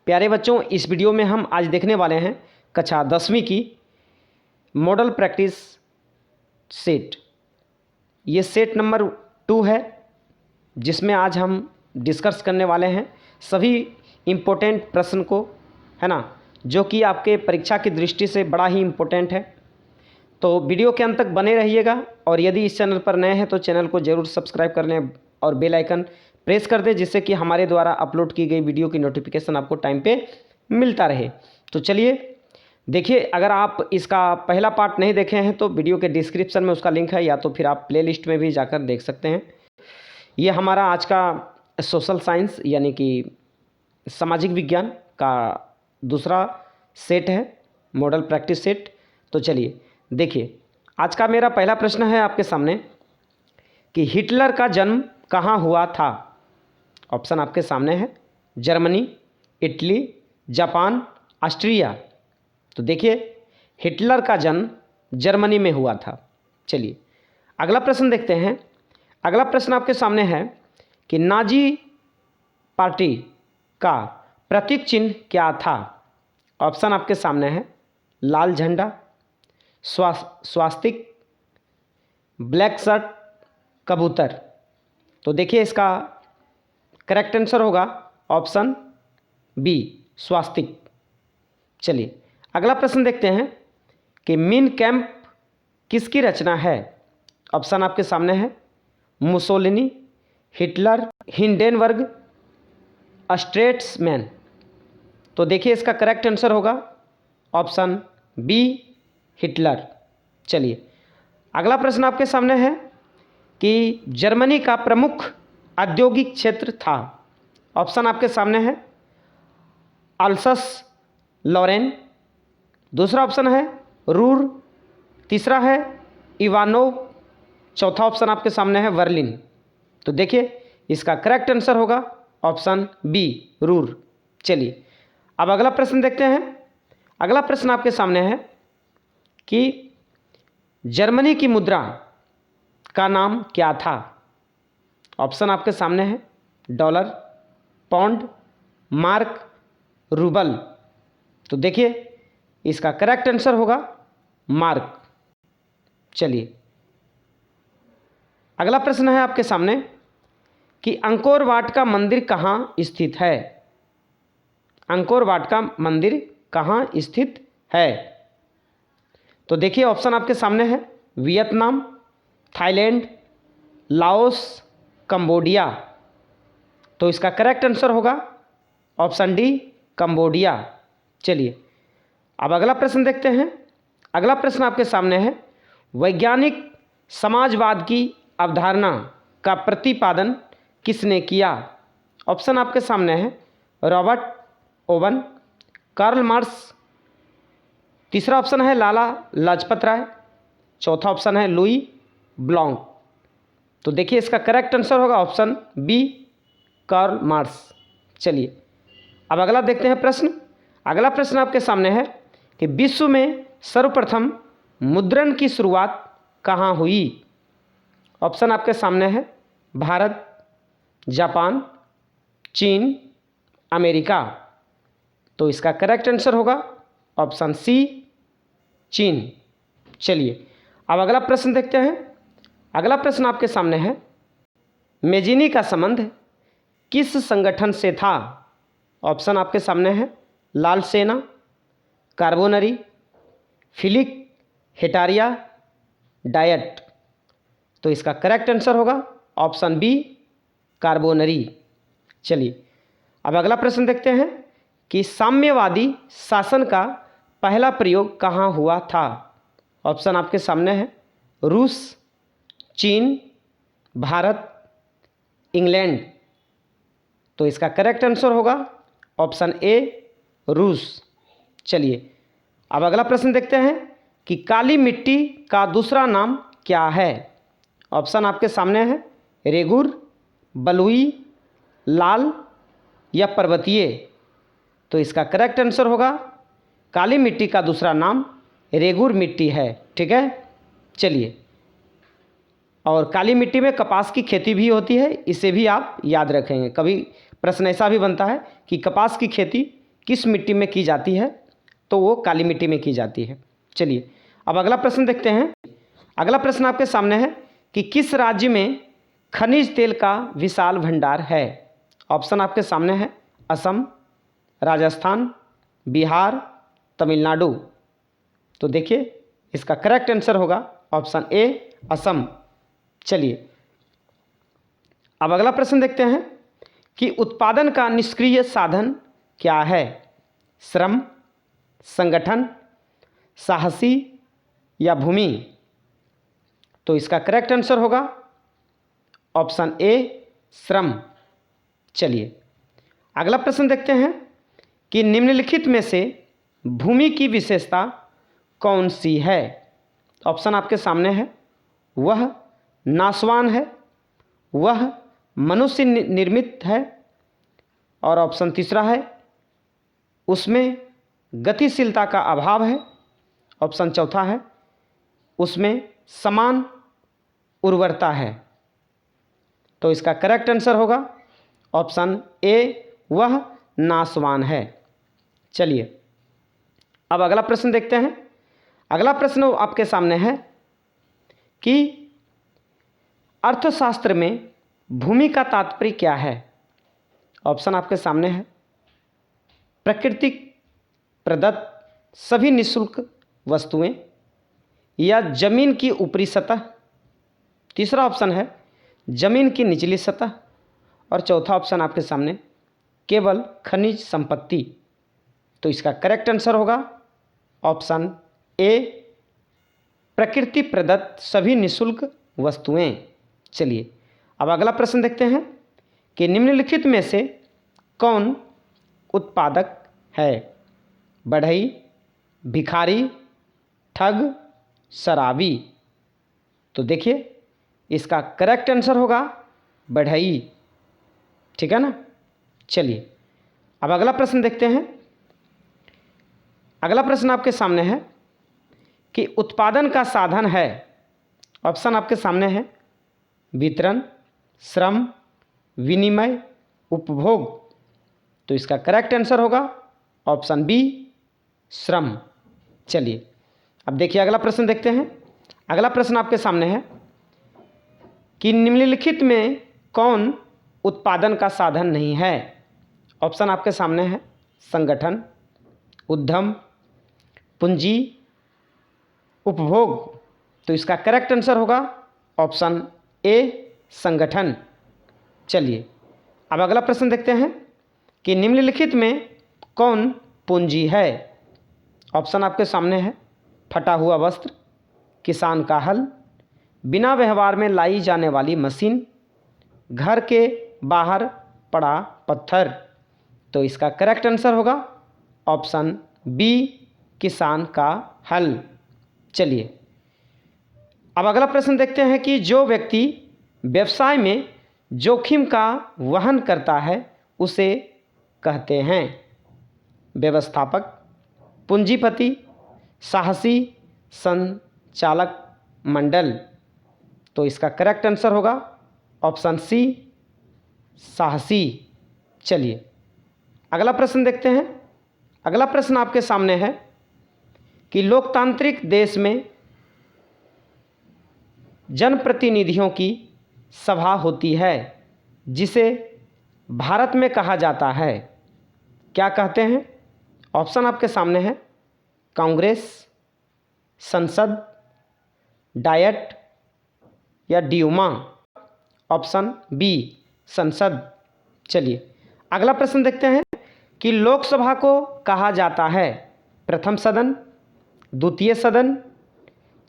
प्यारे बच्चों, इस वीडियो में हम आज देखने वाले हैं कक्षा 10वीं की मॉडल प्रैक्टिस सेट। ये सेट नंबर 2 है, जिसमें आज हम डिस्कस करने वाले हैं सभी इम्पोर्टेंट प्रश्न को, है ना, जो कि आपके परीक्षा की दृष्टि से बड़ा ही इम्पोर्टेंट है। तो वीडियो के अंत तक बने रहिएगा, और यदि इस चैनल पर नए हैं तो चैनल को ज़रूर सब्सक्राइब कर लें और बेल आइकन प्रेस कर दें, जिससे कि हमारे द्वारा अपलोड की गई वीडियो की नोटिफिकेशन आपको टाइम पे मिलता रहे। तो चलिए देखिए, अगर आप इसका पहला पार्ट नहीं देखे हैं तो वीडियो के डिस्क्रिप्शन में उसका लिंक है, या तो फिर आप प्लेलिस्ट में भी जाकर देख सकते हैं। ये हमारा आज का सोशल साइंस यानी कि सामाजिक विज्ञान का दूसरा सेट है, मॉडल प्रैक्टिस सेट। तो चलिए देखिए, आज का मेरा पहला प्रश्न है आपके सामने कि हिटलर का जन्म कहाँ हुआ था। ऑप्शन आपके सामने है, जर्मनी, इटली, जापान, ऑस्ट्रिया। तो देखिए, हिटलर का जन्म जर्मनी में हुआ था। चलिए अगला प्रश्न देखते हैं। अगला प्रश्न आपके सामने है कि नाजी पार्टी का प्रतीक चिन्ह क्या था। ऑप्शन आपके सामने है, लाल झंडा, स्वास्तिक, ब्लैक शर्ट, कबूतर। तो देखिए, इसका करेक्ट आंसर होगा ऑप्शन बी, स्वास्तिक। चलिए अगला प्रश्न देखते हैं कि मीन कैंप किसकी रचना है। ऑप्शन आपके सामने है, मुसोलिनी, हिटलर, हिंडेनबर्ग, स्ट्रेट्समैन। तो देखिए, इसका करेक्ट आंसर होगा ऑप्शन बी, हिटलर। चलिए अगला प्रश्न आपके सामने है कि जर्मनी का प्रमुख औद्योगिक क्षेत्र था। ऑप्शन आपके सामने है, अल्सस लॉरेन, दूसरा ऑप्शन है रूर, तीसरा है इवानोव, चौथा ऑप्शन आपके सामने है बर्लिन। तो देखिए, इसका करेक्ट आंसर होगा ऑप्शन बी, रूर। चलिए अब अगला प्रश्न देखते हैं। अगला प्रश्न आपके सामने है कि जर्मनी की मुद्रा का नाम क्या था। ऑप्शन आपके सामने है, डॉलर, पाउंड, मार्क, रूबल। तो देखिए, इसका करेक्ट आंसर होगा मार्क। चलिए अगला प्रश्न है आपके सामने कि अंकोर वाट का मंदिर कहाँ स्थित है। अंकोर वाट का मंदिर कहाँ स्थित है। तो देखिए, ऑप्शन आपके सामने है, वियतनाम, थाईलैंड, लाओस, कंबोडिया। तो इसका करेक्ट आंसर होगा ऑप्शन डी, कंबोडिया। चलिए अब अगला प्रश्न देखते हैं। अगला प्रश्न आपके सामने है, वैज्ञानिक समाजवाद की अवधारणा का प्रतिपादन किसने किया। ऑप्शन आपके सामने है, रॉबर्ट ओवन, कार्ल मार्क्स, तीसरा ऑप्शन है लाला लाजपत राय, चौथा ऑप्शन है लुई ब्लॉन्क। तो देखिए, इसका करेक्ट आंसर होगा ऑप्शन बी, कार्ल मार्क्स। चलिए अब अगला देखते हैं प्रश्न। अगला प्रश्न आपके सामने है कि विश्व में सर्वप्रथम मुद्रण की शुरुआत कहाँ हुई। ऑप्शन आपके सामने है, भारत, जापान, चीन, अमेरिका। तो इसका करेक्ट आंसर होगा ऑप्शन सी, चीन। चलिए अब अगला प्रश्न देखते हैं। अगला प्रश्न आपके सामने है, मेजिनी का संबंध किस संगठन से था। ऑप्शन आपके सामने है, लाल सेना, कार्बोनरी, फिलिक, हेटारिया, डायट। तो इसका करेक्ट आंसर होगा ऑप्शन बी, कार्बोनरी। चलिए अब अगला प्रश्न देखते हैं कि साम्यवादी शासन का पहला प्रयोग कहाँ हुआ था। ऑप्शन आपके सामने है, रूस, चीन, भारत, इंग्लैंड। तो इसका करेक्ट आंसर होगा ऑप्शन ए, रूस। चलिए अब अगला प्रश्न देखते हैं कि काली मिट्टी का दूसरा नाम क्या है। ऑप्शन आपके सामने है, रेगुर, बलुई, लाल या पर्वतीय। तो इसका करेक्ट आंसर होगा, काली मिट्टी का दूसरा नाम रेगुर मिट्टी है। ठीक है, चलिए, और काली मिट्टी में कपास की खेती भी होती है, इसे भी आप याद रखेंगे। कभी प्रश्न ऐसा भी बनता है कि कपास की खेती किस मिट्टी में की जाती है? तो वो काली मिट्टी में की जाती है। चलिए अब अगला प्रश्न देखते हैं। अगला प्रश्न आपके सामने है कि किस राज्य में खनिज तेल का विशाल भंडार है? ऑप्शन आपके सामने है असम, राजस्थान, बिहार, तमिलनाडु। तो देखिए इसका करेक्ट आंसर होगा ऑप्शन ए असम। चलिए अब अगला प्रश्न देखते हैं कि उत्पादन का निष्क्रिय साधन क्या है? श्रम, संगठन, साहसी या भूमि? तो इसका करेक्ट आंसर होगा ऑप्शन ए श्रम। चलिए अगला प्रश्न देखते हैं कि निम्नलिखित में से भूमि की विशेषता कौन सी है? ऑप्शन आपके सामने है वह नाशवान है, वह मनुष्य निर्मित है, और ऑप्शन तीसरा है उसमें गतिशीलता का अभाव है, ऑप्शन चौथा है उसमें समान उर्वरता है। तो इसका करेक्ट आंसर होगा ऑप्शन ए वह नाशवान है। चलिए अब अगला प्रश्न देखते हैं। अगला प्रश्न आपके सामने है कि अर्थशास्त्र में भूमि का तात्पर्य क्या है? ऑप्शन आपके सामने है प्राकृतिक प्रदत्त सभी निःशुल्क वस्तुएं या जमीन की ऊपरी सतह, तीसरा ऑप्शन है जमीन की निचली सतह, और चौथा ऑप्शन आपके सामने केवल खनिज संपत्ति। तो इसका करेक्ट आंसर होगा ऑप्शन ए प्रकृति प्रदत्त सभी निःशुल्क वस्तुएं। चलिए अब अगला प्रश्न देखते हैं कि निम्नलिखित में से कौन उत्पादक है? बढ़ई, भिखारी, ठग, शराबी? तो देखिए इसका करेक्ट आंसर होगा बढ़ई। ठीक है ना। चलिए अब अगला प्रश्न देखते हैं। अगला प्रश्न आपके सामने है कि उत्पादन का साधन है। ऑप्शन आपके सामने है वितरण, श्रम, विनिमय, उपभोग। तो इसका करेक्ट आंसर होगा ऑप्शन बी श्रम। चलिए अब देखिए अगला प्रश्न देखते हैं। अगला प्रश्न आपके सामने है कि निम्नलिखित में कौन उत्पादन का साधन नहीं है? ऑप्शन आपके सामने है संगठन, उद्यम, पूंजी, उपभोग। तो इसका करेक्ट आंसर होगा ऑप्शन ए संगठन। चलिए अब अगला प्रश्न देखते हैं कि निम्नलिखित में कौन पूंजी है? ऑप्शन आपके सामने है फटा हुआ वस्त्र, किसान का हल, बिना व्यवहार में लाई जाने वाली मशीन, घर के बाहर पड़ा पत्थर। तो इसका करेक्ट आंसर होगा ऑप्शन बी किसान का हल। चलिए अब अगला प्रश्न देखते हैं कि जो व्यक्ति व्यवसाय में जोखिम का वहन करता है उसे कहते हैं व्यवस्थापक, पूंजीपति, साहसी, संचालक मंडल। तो इसका करेक्ट आंसर होगा ऑप्शन सी साहसी। चलिए अगला प्रश्न देखते हैं। अगला प्रश्न आपके सामने है कि लोकतांत्रिक देश में जनप्रतिनिधियों की सभा होती है जिसे भारत में कहा जाता है, क्या कहते हैं? ऑप्शन आपके सामने है कांग्रेस, संसद, डायट या ड्यूमा। ऑप्शन बी संसद। चलिए अगला प्रश्न देखते हैं कि लोकसभा को कहा जाता है प्रथम सदन, द्वितीय सदन,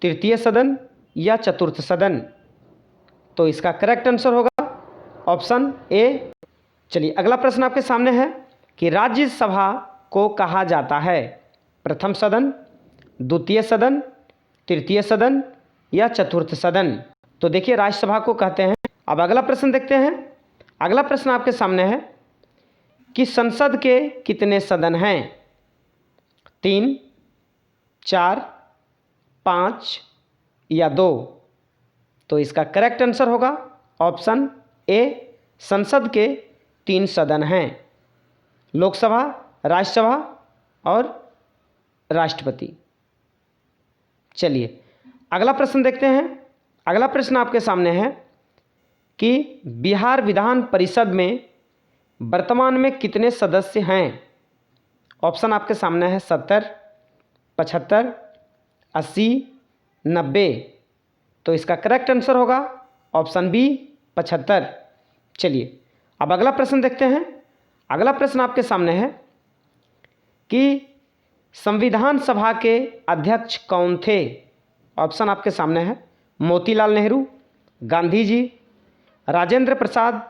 तृतीय सदन या चतुर्थ सदन। तो इसका करेक्ट आंसर होगा ऑप्शन ए। चलिए अगला प्रश्न आपके सामने है कि राज्यसभा को कहा जाता है प्रथम सदन, द्वितीय सदन, तृतीय सदन या चतुर्थ सदन। तो देखिए राज्यसभा को कहते हैं। अब अगला प्रश्न देखते हैं। अगला प्रश्न आपके सामने है कि संसद के कितने सदन हैं? 3, 4, 5 या 2। तो इसका करेक्ट आंसर होगा ऑप्शन ए संसद के 3 सदन हैं, लोकसभा, राज्यसभा और राष्ट्रपति। चलिए अगला प्रश्न देखते हैं। अगला प्रश्न आपके सामने है कि बिहार विधान परिषद में वर्तमान में कितने सदस्य हैं। ऑप्शन आपके सामने है 70, 75, 80, 90। तो इसका करेक्ट आंसर होगा ऑप्शन बी 75। चलिए अब अगला प्रश्न देखते हैं। अगला प्रश्न आपके सामने है कि संविधान सभा के अध्यक्ष कौन थे। ऑप्शन आपके सामने है मोतीलाल नेहरू, गांधी जी, राजेंद्र प्रसाद,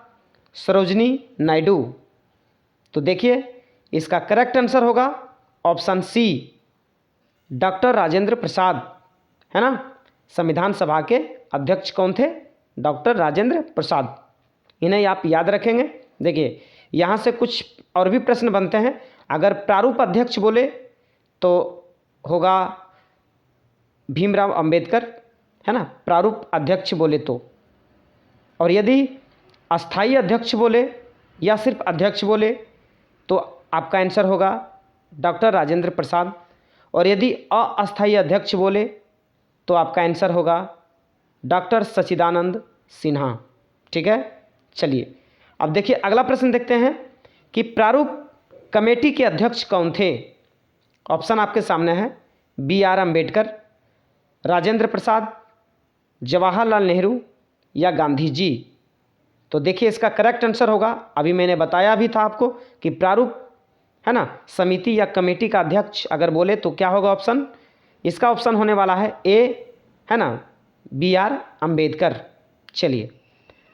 सरोजनी नायडू। तो देखिए इसका करेक्ट आंसर होगा ऑप्शन सी डॉक्टर राजेंद्र प्रसाद, है ना। संविधान सभा के अध्यक्ष कौन थे? डॉक्टर राजेंद्र प्रसाद। इन्हें आप याद रखेंगे। देखिए यहाँ से कुछ और भी प्रश्न बनते हैं। अगर प्रारूप अध्यक्ष बोले तो होगा भीमराव अंबेडकर, है ना, प्रारूप अध्यक्ष बोले तो। और यदि अस्थाई अध्यक्ष बोले या सिर्फ अध्यक्ष बोले तो आपका आंसर होगा डॉक्टर राजेंद्र प्रसाद। और यदि अस्थाई अध्यक्ष बोले तो आपका आंसर होगा डॉक्टर सच्चिदानंद सिन्हा। ठीक है। चलिए अब देखिए अगला प्रश्न देखते हैं कि प्रारूप कमेटी के अध्यक्ष कौन थे। ऑप्शन आपके सामने है BR अम्बेडकर, राजेंद्र प्रसाद, जवाहरलाल नेहरू या गांधी जी। तो देखिए इसका करेक्ट आंसर होगा, अभी मैंने बताया भी था आपको कि प्रारूप, है ना, समिति या कमेटी का अध्यक्ष अगर बोले तो क्या होगा ऑप्शन। इसका ऑप्शन होने वाला है ए, है ना, BR अम्बेडकर। चलिए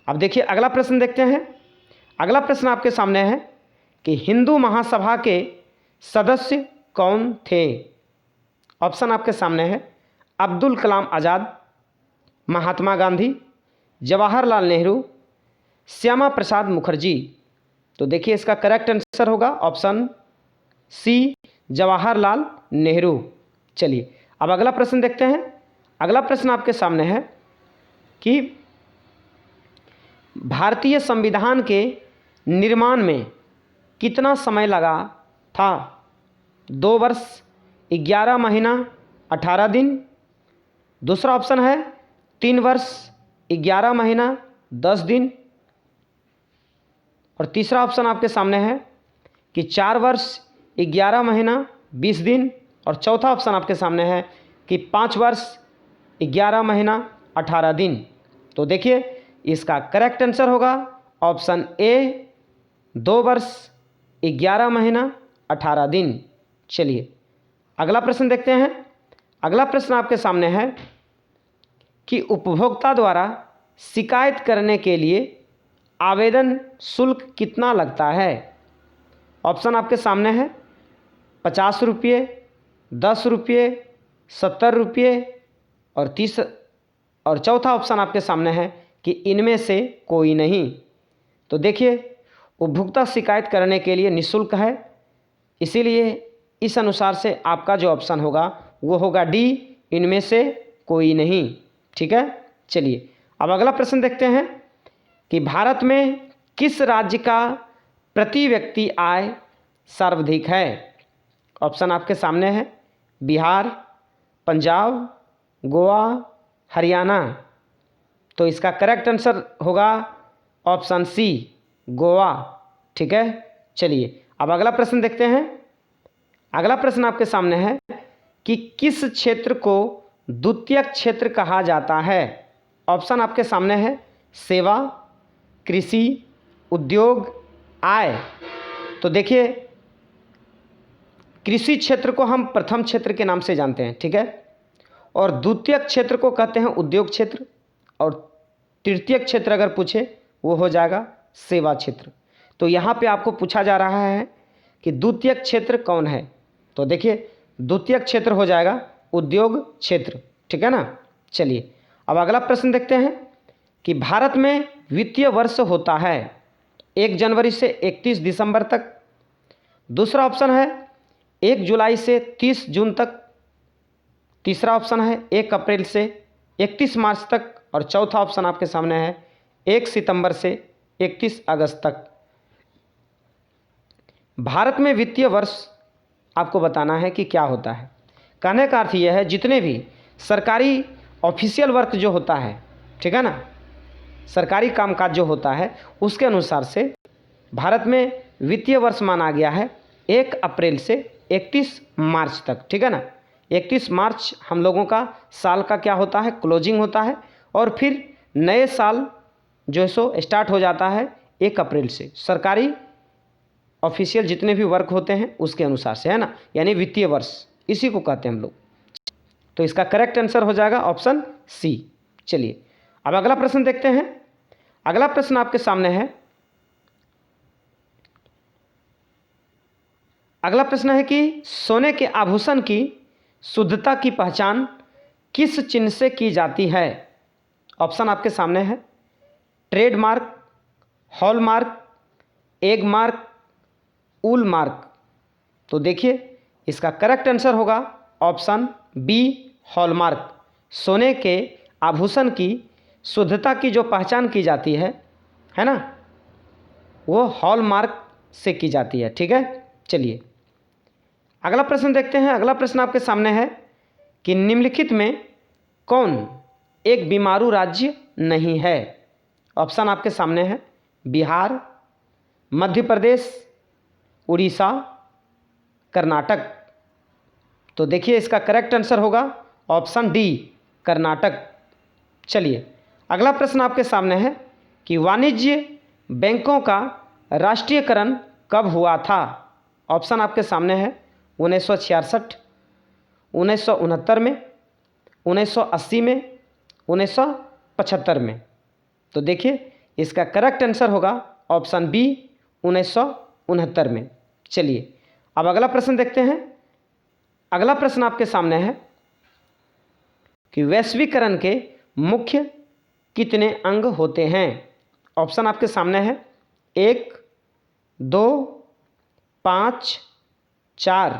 अब देखिए अगला प्रश्न देखते हैं। अगला प्रश्न आपके सामने है कि हिंदू महासभा के सदस्य कौन थे। ऑप्शन आपके सामने है अब्दुल कलाम आज़ाद, महात्मा गांधी, जवाहरलाल नेहरू, श्यामा प्रसाद मुखर्जी। तो देखिए इसका करेक्ट आंसर होगा ऑप्शन सी जवाहरलाल नेहरू। चलिए अब अगला प्रश्न देखते हैं। अगला प्रश्न आपके सामने है कि भारतीय संविधान के निर्माण में कितना समय लगा था। 2 वर्ष 11 महीना 18 दिन। दूसरा ऑप्शन है 3 वर्ष 11 महीना 10 दिन। और तीसरा ऑप्शन आपके सामने है कि 4 वर्ष 11 महीना 20 दिन। और चौथा ऑप्शन आपके सामने है कि 5 वर्ष 11 महीना 18 दिन। तो देखिए इसका करेक्ट आंसर होगा ऑप्शन ए 2 वर्ष 11 महीना 18 दिन। चलिए अगला प्रश्न देखते हैं। अगला प्रश्न आपके सामने है कि उपभोक्ता द्वारा शिकायत करने के लिए आवेदन शुल्क कितना लगता है। ऑप्शन आपके सामने है 50 रुपये, 10 रुपये, 70 रुपये और 30। और चौथा ऑप्शन आपके सामने है कि इनमें से कोई नहीं। तो देखिए उपभोक्ता शिकायत करने के लिए निःशुल्क है, इसीलिए इस अनुसार से आपका जो ऑप्शन होगा वो होगा डी, इनमें से कोई नहीं। ठीक है। चलिए अब अगला प्रश्न देखते हैं कि भारत में किस राज्य का प्रति व्यक्ति आय सर्वाधिक है। ऑप्शन आपके सामने है बिहार, पंजाब, गोवा, हरियाणा। तो इसका करेक्ट आंसर होगा ऑप्शन सी गोवा। ठीक है। चलिए अब अगला प्रश्न देखते हैं। अगला प्रश्न आपके सामने है कि किस क्षेत्र को द्वितीयक क्षेत्र कहा जाता है। ऑप्शन आपके सामने है सेवा, कृषि, उद्योग, आय। तो देखिए कृषि क्षेत्र को हम प्रथम क्षेत्र के नाम से जानते हैं। ठीक है। और द्वितीयक क्षेत्र को कहते हैं उद्योग क्षेत्र। और तृतीयक क्षेत्र अगर पूछे वो हो जाएगा सेवा क्षेत्र। तो यहाँ पे आपको पूछा जा रहा है कि द्वितीयक क्षेत्र कौन है। तो देखिए द्वितीयक क्षेत्र हो जाएगा उद्योग क्षेत्र। ठीक है ना। चलिए अब अगला प्रश्न देखते हैं कि भारत में वित्तीय वर्ष होता है 1 जनवरी से 31 दिसंबर तक। दूसरा ऑप्शन है 1 जुलाई से 30 जून तक। तीसरा ऑप्शन है 1 अप्रैल से 31 मार्च तक। और चौथा ऑप्शन आपके सामने है 1 सितंबर से 31 अगस्त तक। भारत में वित्तीय वर्ष आपको बताना है कि क्या होता है। कहने का अर्थ यह है जितने भी सरकारी ऑफिशियल वर्क जो होता है, ठीक है ना, सरकारी कामकाज जो होता है उसके अनुसार से भारत में वित्तीय वर्ष माना गया है 1 अप्रैल से 31 मार्च तक, ठीक है ना। 31 मार्च हम लोगों का साल का क्या होता है, क्लोजिंग होता है, और फिर नए साल जो है सो स्टार्ट हो जाता है 1 अप्रैल से, सरकारी ऑफिशियल जितने भी वर्क होते हैं उसके अनुसार से, है ना, यानी वित्तीय वर्ष इसी को कहते हैं हम लोग। तो इसका करेक्ट आंसर हो जाएगा ऑप्शन सी। चलिए अब अगला प्रश्न देखते हैं। अगला प्रश्न आपके सामने है। अगला प्रश्न है कि सोने के आभूषण की शुद्धता की पहचान किस चिन्ह से की जाती है। ऑप्शन आपके सामने है, ट्रेडमार्क, हॉलमार्क, एग मार्क, उल मार्क। तो देखिए इसका करेक्ट आंसर होगा ऑप्शन बी, हॉलमार्क। सोने के आभूषण की शुद्धता की जो पहचान की जाती है ना, वो हॉलमार्क से की जाती है, ठीक है। चलिए अगला प्रश्न देखते हैं। अगला प्रश्न आपके सामने है कि निम्नलिखित में कौन एक बीमारू राज्य नहीं है। ऑप्शन आपके सामने है, बिहार, मध्य प्रदेश, उड़ीसा, कर्नाटक। तो देखिए इसका करेक्ट आंसर होगा ऑप्शन डी, कर्नाटक। चलिए अगला प्रश्न आपके सामने है कि वाणिज्य बैंकों का राष्ट्रीयकरण कब हुआ था। ऑप्शन आपके सामने है, 1966, 1969 में, 1980 में, 1975 में। तो देखिए इसका करेक्ट आंसर होगा ऑप्शन बी, 1969 में। चलिए अब अगला प्रश्न देखते हैं। अगला प्रश्न आपके सामने है कि वैश्वीकरण के मुख्य कितने अंग होते हैं। ऑप्शन आपके सामने है, 1, 2, 5, 4।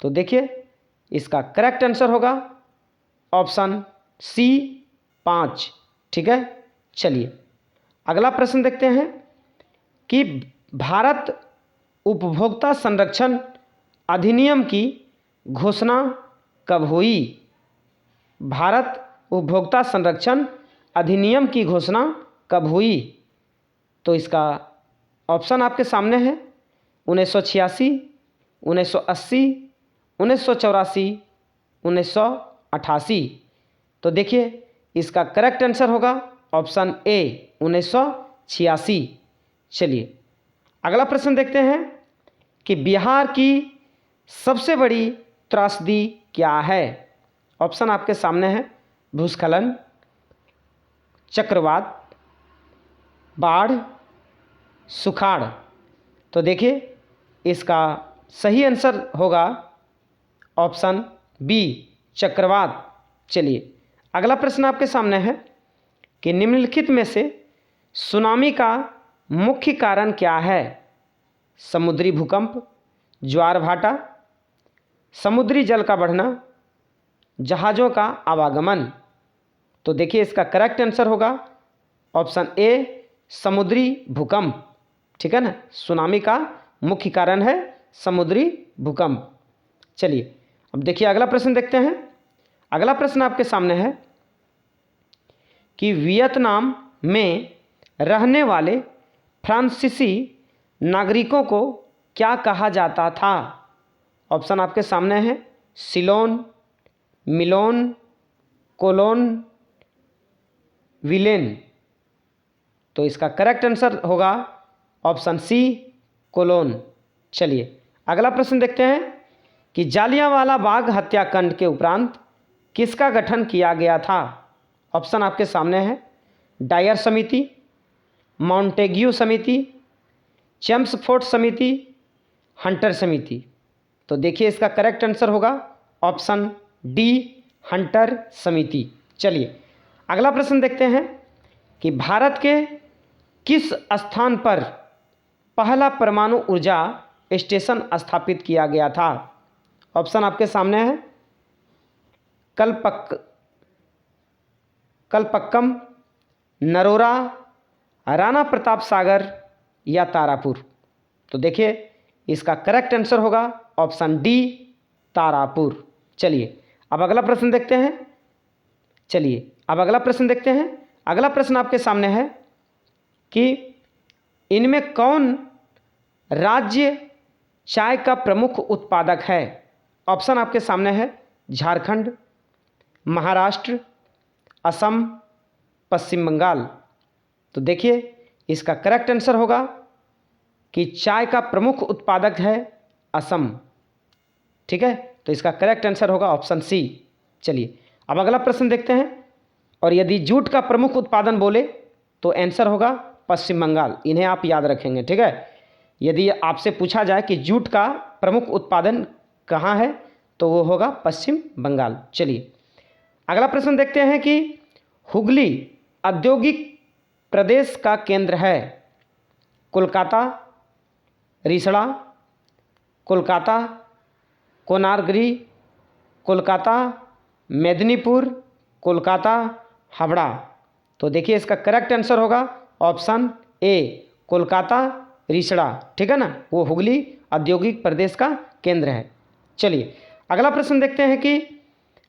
तो देखिए इसका करेक्ट आंसर होगा ऑप्शन सी, 5, ठीक है। चलिए अगला प्रश्न देखते हैं कि भारत उपभोक्ता संरक्षण अधिनियम की घोषणा कब हुई। भारत उपभोक्ता संरक्षण अधिनियम की घोषणा कब हुई। तो इसका ऑप्शन आपके सामने है, 1986, 1980, 1984, 1988। तो देखिए इसका करेक्ट आंसर होगा ऑप्शन ए, 1986। चलिए अगला प्रश्न देखते हैं कि बिहार की सबसे बड़ी त्रासदी क्या है। ऑप्शन आपके सामने है, भूस्खलन, चक्रवात, बाढ़, सुखाड़। तो देखिए इसका सही आंसर होगा ऑप्शन बी, चक्रवात। चलिए अगला प्रश्न आपके सामने है कि निम्नलिखित में से सुनामी का मुख्य कारण क्या है। समुद्री भूकंप, ज्वार भाटा, समुद्री जल का बढ़ना, जहाज़ों का आवागमन। तो देखिए इसका करेक्ट आंसर होगा ऑप्शन ए, समुद्री भूकंप, ठीक है ना। सुनामी का मुख्य कारण है समुद्री भूकंप। चलिए अब देखिए अगला प्रश्न देखते हैं। अगला प्रश्न आपके सामने है कि वियतनाम में रहने वाले फ्रांसीसी नागरिकों को क्या कहा जाता था। ऑप्शन आपके सामने है, सिलोन, मिलोन, कोलोन, विलेन। तो इसका करेक्ट आंसर होगा ऑप्शन सी, कोलोन। चलिए अगला प्रश्न देखते हैं कि जालियांवाला बाग हत्याकांड के उपरांत किसका गठन किया गया था। ऑप्शन आपके सामने है, डायर समिति, मॉन्टेग्यू समिति, चेम्सफोर्ड समिति, हंटर समिति। तो देखिए इसका करेक्ट आंसर होगा ऑप्शन डी, हंटर समिति। चलिए अगला प्रश्न देखते हैं कि भारत के किस स्थान पर पहला परमाणु ऊर्जा स्टेशन स्थापित किया गया था। ऑप्शन आपके सामने है, कलपक्कम, नरोरा, राणा प्रताप सागर या तारापुर। तो देखिए इसका करेक्ट आंसर होगा ऑप्शन डी तारापुर। चलिए अब अगला प्रश्न देखते हैं। अगला प्रश्न आपके सामने है कि इनमें कौन राज्य चाय का प्रमुख उत्पादक है। ऑप्शन आपके सामने है झारखंड, महाराष्ट्र, असम, पश्चिम बंगाल। तो देखिए इसका करेक्ट आंसर होगा कि चाय का प्रमुख उत्पादक है असम। ठीक है, तो इसका करेक्ट आंसर होगा ऑप्शन सी। चलिए अब अगला प्रश्न देखते हैं। और यदि जूट का प्रमुख उत्पादन बोले तो आंसर होगा पश्चिम बंगाल। इन्हें आप याद रखेंगे। ठीक है, यदि आपसे पूछा जाए कि जूट का प्रमुख उत्पादन कहाँ है तो वो होगा पश्चिम बंगाल। चलिए अगला प्रश्न देखते हैं कि हुगली औद्योगिक प्रदेश का केंद्र है कोलकाता, रिसड़ा, कोलकाता, कोनार्गरी, कोलकाता, मेदिनीपुर, कोलकाता, हावड़ा। तो देखिए इसका करेक्ट आंसर होगा ऑप्शन ए कोलकाता रिसड़ा। ठीक है ना, वो हुगली औद्योगिक प्रदेश का केंद्र है। चलिए अगला प्रश्न देखते हैं कि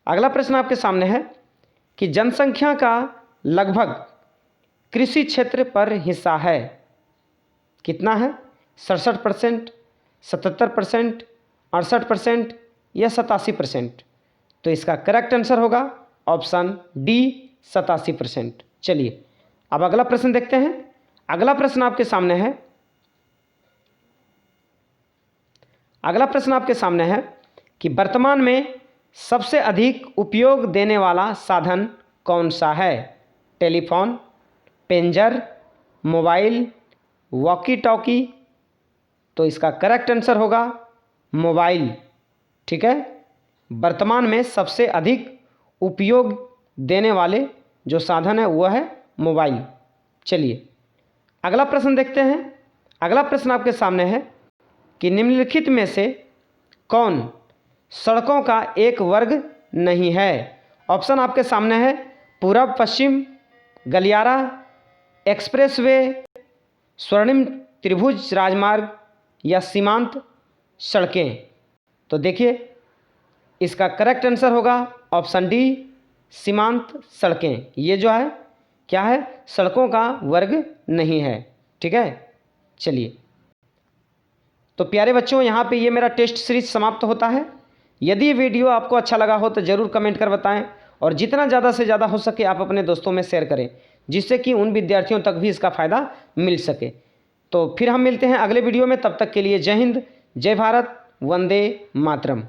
अगला प्रश्न आपके सामने है कि जनसंख्या का लगभग कृषि क्षेत्र पर हिस्सा है कितना है। 67%, 77%, 68% या 87%। तो इसका करेक्ट आंसर होगा ऑप्शन डी 87%। चलिए अब अगला प्रश्न देखते हैं। अगला प्रश्न आपके सामने है कि वर्तमान में सबसे अधिक उपयोग देने वाला साधन कौन सा है। Telephone, pager, mobile, walkie talkie. तो इसका करेक्ट आंसर होगा मोबाइल। ठीक है, वर्तमान में सबसे अधिक उपयोग देने वाले जो साधन है वह है मोबाइल। चलिए अगला प्रश्न देखते हैं। अगला प्रश्न आपके सामने है कि निम्नलिखित में से कौन सड़कों का एक वर्ग नहीं है। ऑप्शन आपके सामने है पूरब पश्चिम, गलियारा, एक्सप्रेसवे, स्वर्णिम त्रिभुज राजमार्ग या सीमांत सड़कें। तो देखिए इसका करेक्ट आंसर होगा ऑप्शन डी सीमांत सड़कें। ये जो है क्या है, सड़कों का वर्ग नहीं है। ठीक है, चलिए तो प्यारे बच्चों यहाँ पे ये मेरा टेस्ट सीरीज समाप्त होता है। यदि ये वीडियो आपको अच्छा लगा हो तो ज़रूर कमेंट कर बताएं और जितना ज़्यादा से ज़्यादा हो सके आप अपने दोस्तों में शेयर करें जिससे कि उन विद्यार्थियों तक भी इसका फ़ायदा मिल सके। तो फिर हम मिलते हैं अगले वीडियो में। तब तक के लिए जय हिंद, जय भारत, वंदे मातरम।